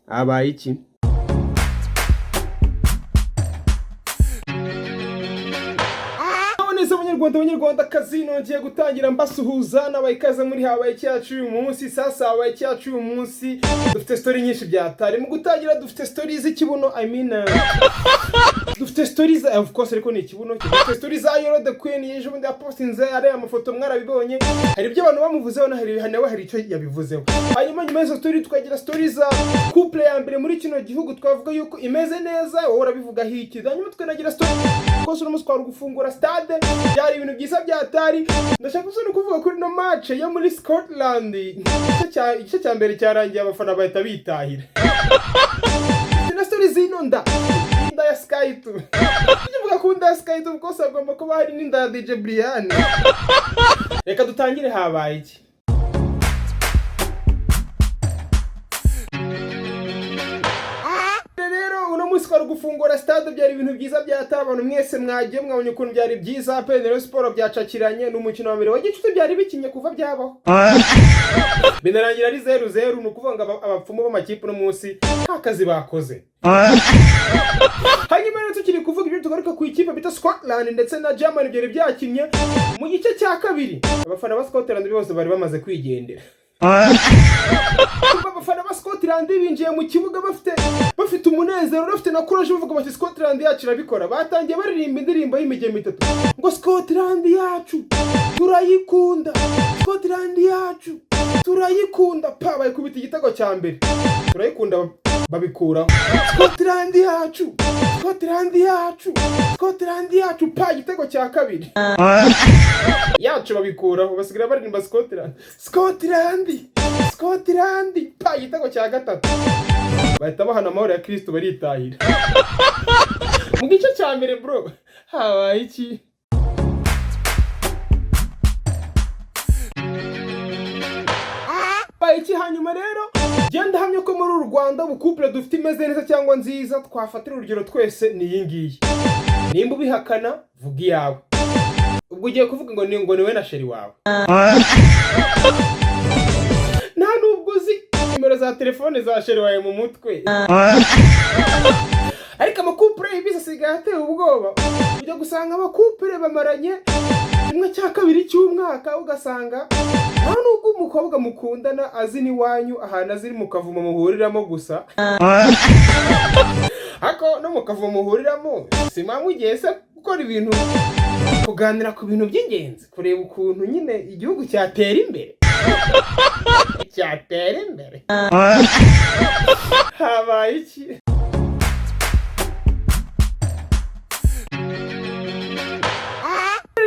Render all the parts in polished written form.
Habaye iki? Abanyarwandakazi nongeye gutangira mbasuhuza n'abayikaze muri Habaye cyacu uyu munsi. Sasa Habaye cyacu uyu munsi dufite story nyinshi byatari. Mu gutangira dufite stories z'ikibuno, dufite stories of course ariko ni ikibuno. Dufite stories za Yolo the Queen yeje ubundi yapostinze ari amafoto mwarabibonye. Hari ibyo abantu bamuvuzeho na hari icyo yabivuzeho. Hanyuma nyuma y'izo story tukagira stories za couple ya mbere muri kino gihugu twavuga yuko imeze neza, wowe urabivuga hiki. Hanyuma tukanagira story kose uno muswara gufungura stade byari ibintu byiza byatari. Ndashaka kuvuga kuri no match yo muri Scotland. Igice cya mbere cyarangiye abafana bahita bitahira. Ina story zino nda ya Sky 2. Nivuga ko nda Sky 2 kose agomba kuba hari n'inda ya DJ Brian. Reka dutangire habaye iki. Twari gufungura stade byari ibintu byiza byatari, abantu mwese mwagiye mwabonye ukuntu byari byiza. Penero Sport byacakiranye n'umukino wa mbere wa gicuti byari bikinye kuva byabaho. Binarangira ari 0-0 nukuvuga abapfumu b'amakipe no munsi nta kazi bakoze. Hanyuma rero tukiri kuvuga ibyo tugaruka ku ikipe bita Scotland ndetse na Germany byari byakinye mu gice cya kabiri. Abafana ba Scotland bose bari bamaze kwigendera. Abafana ba Scotland binjiye mu kibuga bafite umunezero, bafite na courage, bavuga bati Scotland yacu irabikora. Batangiye baririmba indirimbo y'imigemo itatu ngo Scotland yacu turayikunda, Scotland yacu turayikunda. Pa bayikubita igitego cya mbere, turayikunda babikuraho. Scotland yacu, Scotland yacu, Scotland yacu. Pa igitego cya kabiri yacu babikuraho, basigara baririmba Scotland, Scotland, Scotland. Pa igitego cya gatatu bahita bahana amahoro ya Kristo baritahira. Mu gice cya mbere bro habaye iki? Iki hanyuma rero genda hamye ko muri u Rwanda ubukupure dufite imeze neza cyangwa nziza. Twafatira urugero twese ni iyi ngiyi. Nimba ubihakana vuga iyawe. Ubwo ugiye kuvuga ngo niwe na sheri wawe. Nta nubwo uzi nimero za telefone za sheri wawe mu mutwe. Ariko amakupure ibisa sigaye ateye ubwoba. Ujya gusanga amakupure bamaranye kimwe cya kabiri cy'umwaka, ugasanga nta nubwo umukobwa mukundana azi ni wanyu ahantu aziri mukavuma muhuriramo gusa. Ako no mukavuma muhuriramo simamwe igihe se gukora ibintu, kuganira ku bintu by'ingenzi, kureba ukuntu nyine igihugu cyatera imbere. Cyatera imbere. Habaye iki?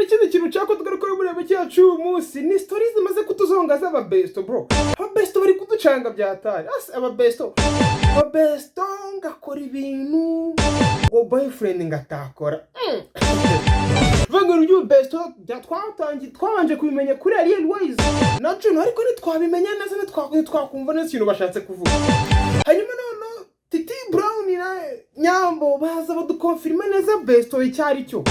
Ikindi kintu cyako tugaruka muri aba cyacu uyu munsi ni stories zimaze kutuzonga z'aba besto bro. Aba besto bari kuducanga byatari. Aba besto ngakora ibintu ngo boyfriend ngatakora. Vango ryo besto twabanje kubimenya kuri Ariel Wise nacu, ariko ntitwabimenya neza, twakumva neza ikintu bashatse kuvuga. Hanyuma none Titi Brown na Nyambo baza badukonfirma neza besto icyari cyo,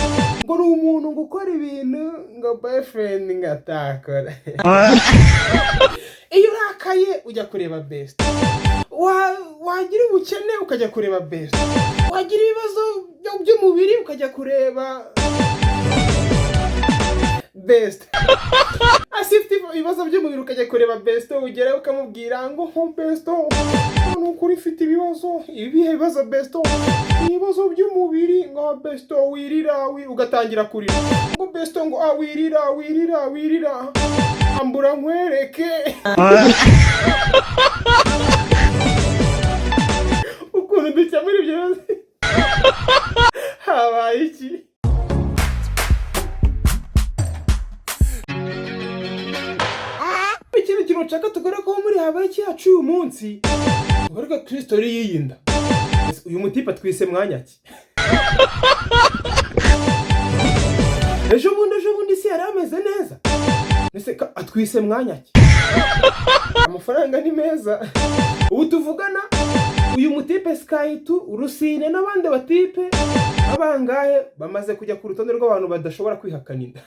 ngo ni umuntu gukora ibintu ngo boyfriend ngatakora. Iyo urakaye ujya kureba besto, wagira ubukene ukajya kureba besto, wagira ibibazo by'umubiri ukajya kureba besto. Asifite ibibazo by'umubiri ukajya kureba besto, ugera ukamubwira ngo ho besto nukuri ufite ibibazo. Ibihe bibazo besto? Ibibazo by'umubiri. Ngo besto wirira, ugatangira kurira. Ngo besto ngo wirira ambura nkwereke. Ukuntu ducya muri ibyo habaye iki? Ikindi kintu nshaka tugaragaho muri Habaye cyacu uyu munsi, tugaruka kuri story y'iyinda. Uyu mutipa twise mwanyaki. Ejo bundi si yari ameze neza, nese atwise mwanyaki. Amafaranga ni meza. Ubu tuvugana uyu mutipe Sky 2 Urusine n'abandi batipe abangahe bamaze kujya ku rutonde rw'abantu badashobora kwihakanira.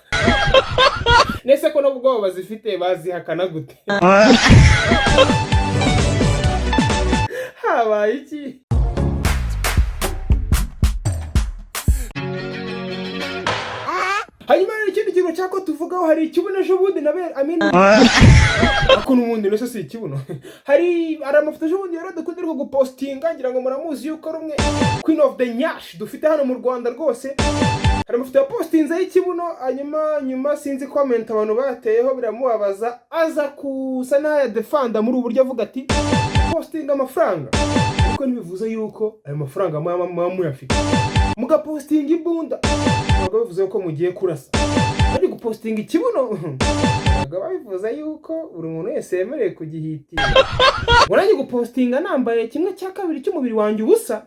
Nese ko nubwo bazifite bazihakana gute? habaye iki? Hanyuma ikindi kintu cyako tuvugaho hari ikibuno ejo bundi nabe amina akuntu umuntu nose si ikibuno hari amafoto ejo bundi yari dukunda ariko gupostinga ngira ngo muramuzi yuko rumwe Queen of the Nyash dufite hano mu Rwanda rwose hari amafoto ya postinze y'ikibuno nyuma sinzi comment abantu bateyeho biramubabaza aza kusa n'aya defanda muri uburyo avuga ati postinga amafaranga ariko ntibivuze yuko ayo mafaranga muyafite mugapostinga imbunda ntabwo bivuze ko mugiye kurasa ari gupostinga ikibuno ntabwo bivuze yuko buri muntu wese yemerewe kugihitira urangiye gupostinga nambaye 1/2 cy'umubiri wanjye ubusa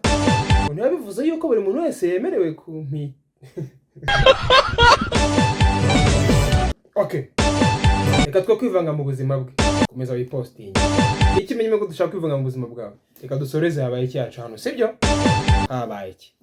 ntabwo bivuze yuko buri muntu wese yemerewe kumpi okay reka twe kwivanga mu buzima bwe komeza wipostinga ikimenyeme ko dushaka kwivanga mu buzima bwawe reka dusoreze habaye iki yacu hano sibyo habaye iki